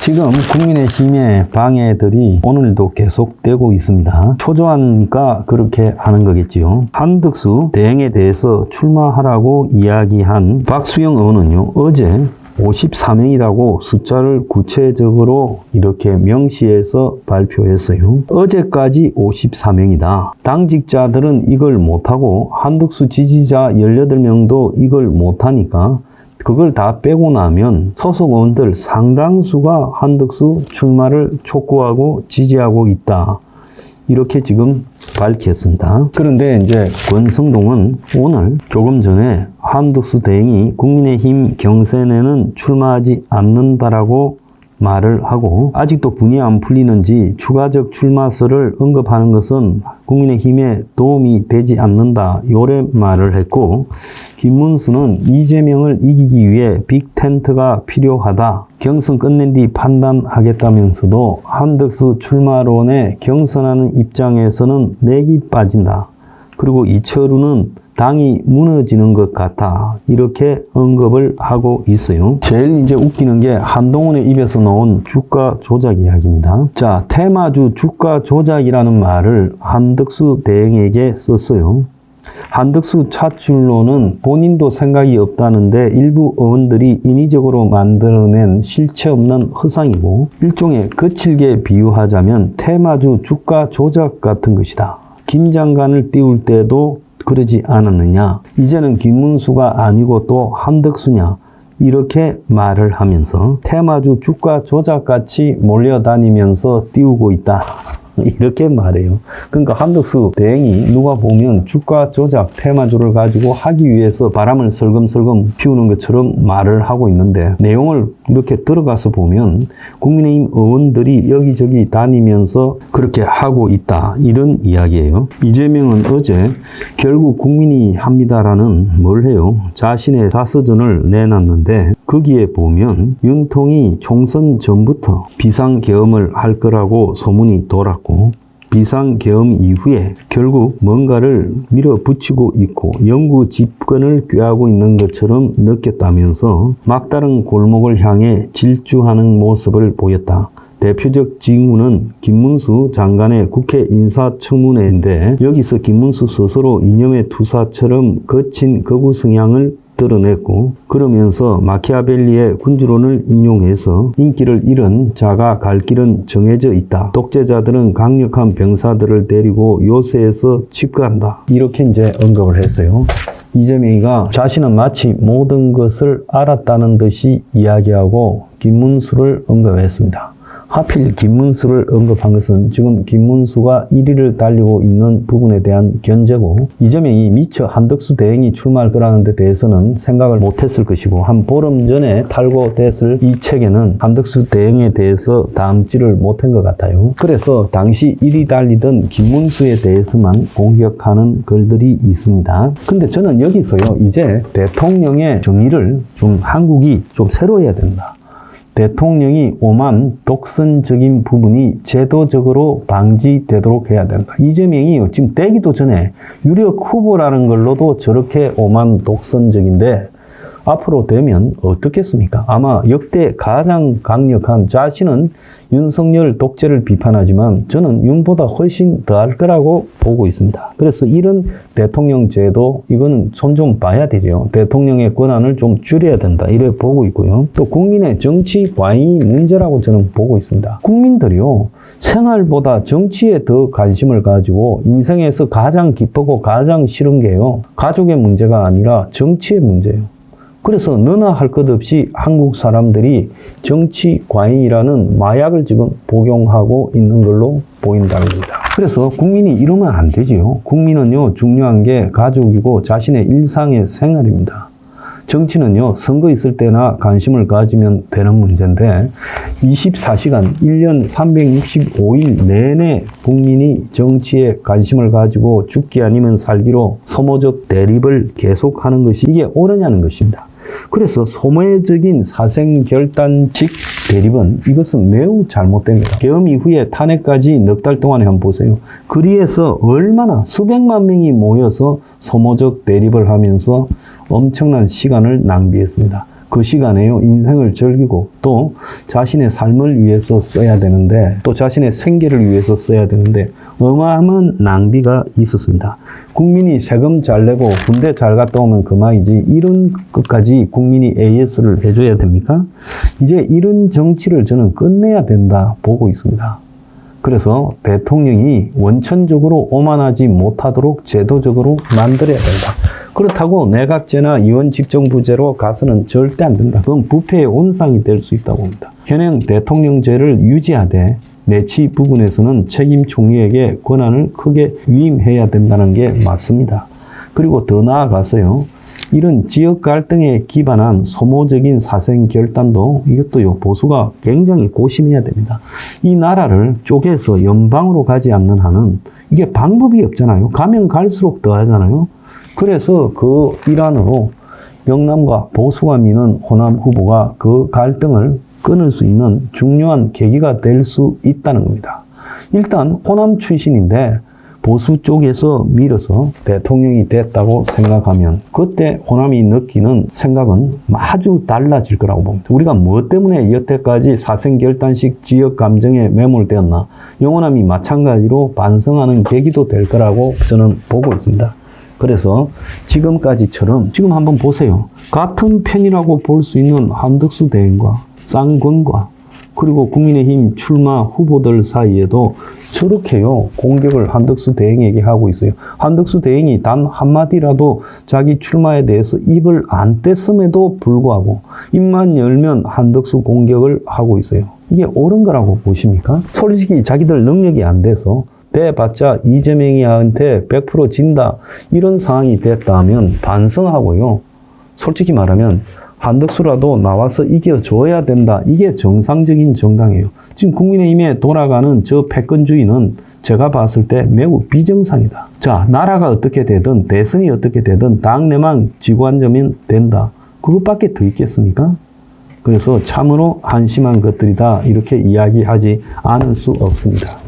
지금 국민의힘의 방해들이 오늘도 계속되고 있습니다. 초조하니까 그렇게 하는 거겠지요. 한덕수 대행에 대해서 출마하라고 이야기한 박수영 의원은요, 어제 54명이라고 숫자를 구체적으로 이렇게 명시해서 발표했어요. 어제까지 54명이다. 당직자들은 이걸 못하고 한덕수 지지자 18명도 이걸 못하니까 그걸 다 빼고 나면 소속 의원들 상당수가 한덕수 출마를 촉구하고 지지하고 있다. 이렇게 지금 밝혔습니다. 그런데 이제 권성동은 오늘 조금 전에 한덕수 대행이 국민의힘 경선에는 출마하지 않는다라고 말을 하고 아직도 분이 안 풀리는지 추가적 출마설을 언급하는 것은 국민의힘에 도움이 되지 않는다. 요래 말을 했고, 김문수는 이재명을 이기기 위해 빅텐트가 필요하다. 경선 끝낸 뒤 판단하겠다면서도 한덕수 출마론에 경선하는 입장에서는 맥이 빠진다. 그리고 이철우는 당이 무너지는 것 같아. 이렇게 언급을 하고 있어요. 제일 이제 웃기는 게 한동훈의 입에서 나온 주가 조작 이야기입니다. 자, 테마주 주가 조작이라는 말을 한덕수 대행에게 썼어요. 한덕수 차출론은 본인도 생각이 없다는데 일부 의원들이 인위적으로 만들어낸 실체 없는 허상이고 일종의 거칠게 비유하자면 테마주 주가 조작 같은 것이다. 김 장관을 띄울 때도 그러지 않았느냐. 이제는 김문수가 아니고 또 한덕수냐. 이렇게 말을 하면서 테마주 주가 조작같이 몰려다니면서 띄우고 있다. 이렇게 말해요. 그러니까 한덕수 대행이 누가 보면 주가 조작 테마주를 가지고 하기 위해서 바람을 설금설금 피우는 것처럼 말을 하고 있는데 내용을 이렇게 들어가서 보면 국민의힘 의원들이 여기저기 다니면서 그렇게 하고 있다. 이런 이야기예요. 이재명은 어제 결국 국민이 합니다라는 뭘 해요? 자신의 자서전을 내놨는데 거기에 보면 윤통이 총선 전부터 비상계엄을 할 거라고 소문이 돌았고 비상계엄 이후에 결국 뭔가를 밀어붙이고 있고 영구 집권을 꾀하고 있는 것처럼 느꼈다면서 막다른 골목을 향해 질주하는 모습을 보였다. 대표적 징후는 김문수 장관의 국회 인사청문회인데 여기서 김문수 스스로 이념의 투사처럼 거친 거부 성향을 드러냈고 그러면서 마키아벨리의 군주론을 인용해서 인기를 잃은 자가 갈 길은 정해져 있다. 독재자들은 강력한 병사들을 데리고 요새에서 집거한다. 이렇게 이제 언급을 했어요. 이재명이가 자신은 마치 모든 것을 알았다는 듯이 이야기하고 김문수를 언급했습니다. 하필 김문수를 언급한 것은 지금 김문수가 1위를 달리고 있는 부분에 대한 견제고 이재명이 미처 한덕수 대행이 출마할 거라는 데 대해서는 생각을 못했을 것이고 한 보름 전에 탈고됐을 이 책에는 한덕수 대행에 대해서 담지를 못한 것 같아요. 그래서 당시 1위 달리던 김문수에 대해서만 공격하는 글들이 있습니다. 근데 저는 여기서요, 이제 대통령의 정의를 좀 한국이 좀 새로 해야 된다. 대통령이 오만 독선적인 부분이 제도적으로 방지되도록 해야 된다. 이재명이 지금 되기도 전에 유력 후보라는 걸로도 저렇게 오만 독선적인데 앞으로 되면 어떻겠습니까? 아마 역대 가장 강력한 자신은 윤석열 독재를 비판하지만 저는 윤보다 훨씬 더할 거라고 보고 있습니다. 그래서 이런 대통령 제도 이거는 손 좀 봐야 되죠. 대통령의 권한을 좀 줄여야 된다. 이래 보고 있고요. 또 국민의 정치 과잉이 문제라고 저는 보고 있습니다. 국민들이요. 생활보다 정치에 더 관심을 가지고 인생에서 가장 기쁘고 가장 싫은 게요. 가족의 문제가 아니라 정치의 문제예요. 그래서 너나 할 것 없이 한국 사람들이 정치 과잉이라는 마약을 지금 복용하고 있는 걸로 보인다는 겁니다. 그래서 국민이 이러면 안 되지요. 국민은요, 중요한 게 가족이고 자신의 일상의 생활입니다. 정치는요, 선거 있을 때나 관심을 가지면 되는 문제인데 24시간, 1년 365일 내내 국민이 정치에 관심을 가지고 죽기 아니면 살기로 소모적 대립을 계속하는 것이 이게 옳으냐는 것입니다. 그래서 소모적인 사생결단식 대립은 이것은 매우 잘못됩니다. 계엄 이후에 탄핵까지 넉 달 동안에 한번 보세요. 거리에서 얼마나 수백만 명이 모여서 소모적 대립을 하면서 엄청난 시간을 낭비했습니다. 그 시간에요, 인생을 즐기고 또 자신의 삶을 위해서 써야 되는데, 또 자신의 생계를 위해서 써야 되는데 어마어마한 낭비가 있었습니다. 국민이 세금 잘 내고 군대 잘 갔다 오면 그만이지 이런 것까지 국민이 AS를 해줘야 됩니까? 이제 이런 정치를 저는 끝내야 된다 보고 있습니다. 그래서 대통령이 원천적으로 오만하지 못하도록 제도적으로 만들어야 된다. 그렇다고 내각제나 의원직정부제로 가서는 절대 안 된다. 그건 부패의 온상이 될 수 있다고 봅니다. 현행 대통령제를 유지하되 내치 부분에서는 책임 총리에게 권한을 크게 위임해야 된다는 게 맞습니다. 그리고 더 나아가서요, 이런 지역 갈등에 기반한 소모적인 사생 결단도 이것도요, 보수가 굉장히 고심해야 됩니다. 이 나라를 쪼개서 연방으로 가지 않는 한은 이게 방법이 없잖아요. 가면 갈수록 더 하잖아요. 그래서 그 일환으로 영남과 보수가 미는 호남 후보가 그 갈등을 끊을 수 있는 중요한 계기가 될 수 있다는 겁니다. 일단 호남 출신인데 보수 쪽에서 밀어서 대통령이 됐다고 생각하면 그때 호남이 느끼는 생각은 아주 달라질 거라고 봅니다. 우리가 뭐 때문에 여태까지 사생결단식 지역 감정에 매몰되었나, 영호남이 마찬가지로 반성하는 계기도 될 거라고 저는 보고 있습니다. 그래서 지금까지처럼 지금 한번 보세요. 같은 편이라고 볼 수 있는 한덕수 대행과 쌍권과 그리고 국민의힘 출마 후보들 사이에도 저렇게요, 공격을 한덕수 대행에게 하고 있어요. 한덕수 대행이 단 한마디라도 자기 출마에 대해서 입을 안 뗐음에도 불구하고 입만 열면 한덕수 공격을 하고 있어요. 이게 옳은 거라고 보십니까? 솔직히 자기들 능력이 안 돼서 대봤자 이재명이한테 100% 진다, 이런 상황이 됐다면 반성하고요, 솔직히 말하면 한덕수라도 나와서 이겨줘야 된다. 이게 정상적인 정당이에요. 지금 국민의힘에 돌아가는 저 패권주의는 제가 봤을 때 매우 비정상이다. 자, 나라가 어떻게 되든 대선이 어떻게 되든 당내만 쥐고 앉으면 된다. 그것밖에 더 있겠습니까? 그래서 참으로 한심한 것들이다, 이렇게 이야기하지 않을 수 없습니다.